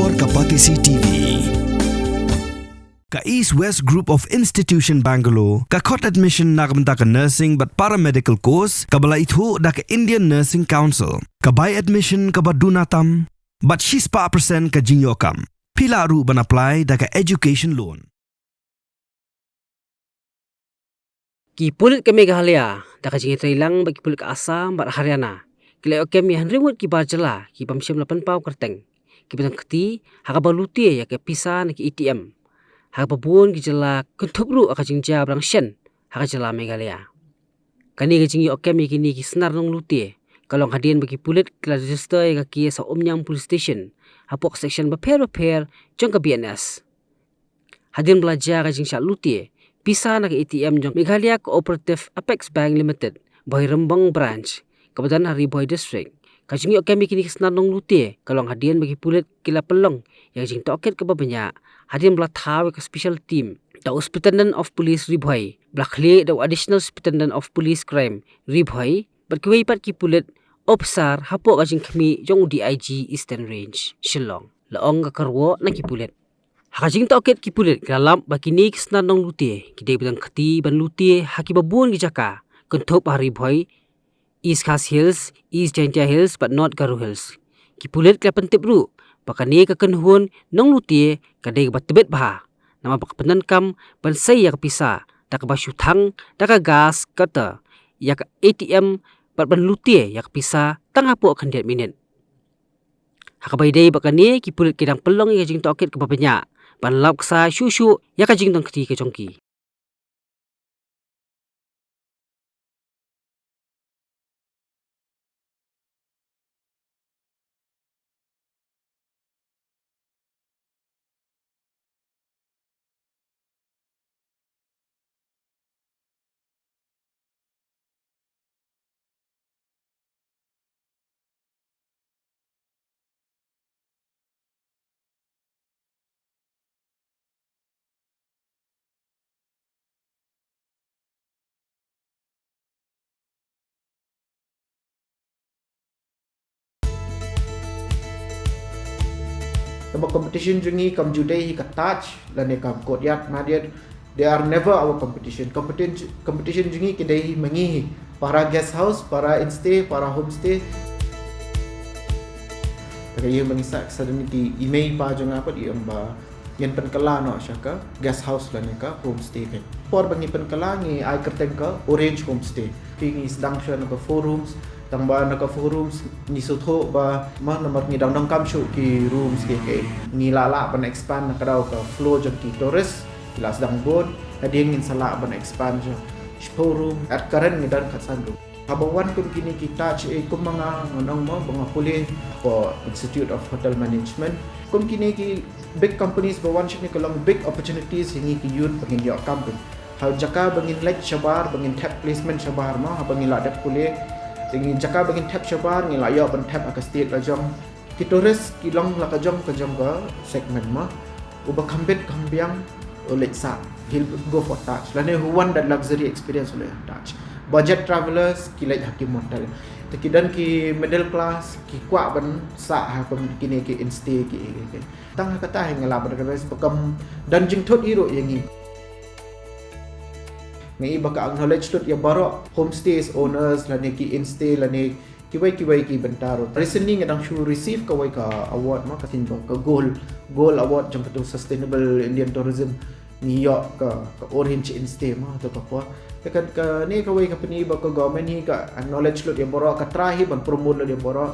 Lapor ke Patisi TV. Ka East West Group of Institution Bangalore, ka court admission nak benta ka nursing but paramedical course, ka bala itu da ka Indian Nursing Council, ka buy admission ka badunatam, but she's pa percent ka jinyokam. Pila ru ban apply da ka education loan. Kipulit ke Meghalaya, da ka jingit lang bagi pulit ke Assam bat Haryana. Kila okem yang rewet ki barjala, ki pamsyam 8 pau kerteng. Ki petang keti, haka baluti ya ke pisa na ki ATM. Haka pabuon ki jala kuntubru aka jingja berang shen, haka jala Meghalaya. Kani ka jingi okem ya kini ki senar nong luti. Kalau hadian bagi pulit kila register ya ki sa Omnyang Police Station. Hapok section repair jong ke BNS. Hadian belajar ka jingja luti. Pisa na ATM jong Meghalaya Cooperative Apex Bank Limited, Boy Rembang Branch, Kabupaten Hariboi District. Kajingi okem kini kesenanong luti, kalau hadian bagi pulit kila pelong, yang jing toket ke babanya, hadian belah tahu ke special team, da Superintendent of Police Ribhoi, belah kli da Additional Superintendent of Police Crime Ribhoi, berkiwai pat ki pulit, officer hapo kajing kami jong DIG Eastern Range, Shillong, laong kakarwo na ki pulit. Hakajing toket ki pulit dalam bakini kesenanong luti, kidai bedang keti ban luti haki babuan ki jaka, kuntop Haribhoi, East Khas Hills, East Jaintia Hills but not Garu Hills. Ki pulit kila pentip ru, bakani ka kenhun nong luti kadai ka batebet baha. Nama bak penankam bansay ya kapisa, da ka basyutang, da ka gas kata, ya ka ATM bat ban luti ya kapisa tangapo kandiat minit. Hakabay day bakani ki pulit kidang pelong ya jing toket ke babanya, ban lauk sa syusyu ya ka jing tong keti ke jongki. Sebab competition jungi kam judai ka touch dan kam kodyat madiat, they are never our competition. Competition jungi kedai mengi para guest house, para instay, para homestay. Kaya mengisak sadani ki email pa jong apa di amba yan penkala no syaka guest house lan ka homestay kan. Por bangi penkala ngi ai kerteng ka orange homestay. Pingi sedang sya no ka 4 rooms tambah nak forums ni sotho ba mah nomor ni dang kam show ki rooms ke ni lala ban expand nak daw ka floor jong ki tourist ila sedang bod ading in sala ban expand jo showroom at current ni dan khasan do habawan kun kini kita che kum mga ngonong mo mga puli for Institute of Hotel Management kun kini ki big companies bawan shik ni kalong big opportunities hingi ki youth bangin yo company ha jaka bangin like shabar bangin tap placement shabar ma ha bangin la dak puli Tinggi jaka bagi tap syabar ni layak ban tap ak state lajong kitoris kilong la kajong ke segmen mah uba kambet kambiang oleh sa he'll go for touch lane who want that luxury experience oleh touch budget travelers kilai hakim hotel tekidan ki middle class ki kwa ban sa ha pem kini ki instay ki tang kata ngala ban kabes bekam dan jing thot iro yangi ngai baka acknowledge tot ya baro homestays owners lani ki instay lani kiwai ki bentaro recently ngadang show receive kawai ka award ma katin ba ka gold award jam patu sustainable Indian tourism New York ka orange instay ma to ka kwa tekan ka ni kawai ka pani ba ka government hi ka acknowledge lot ya baro ka try ban promote lot ya baro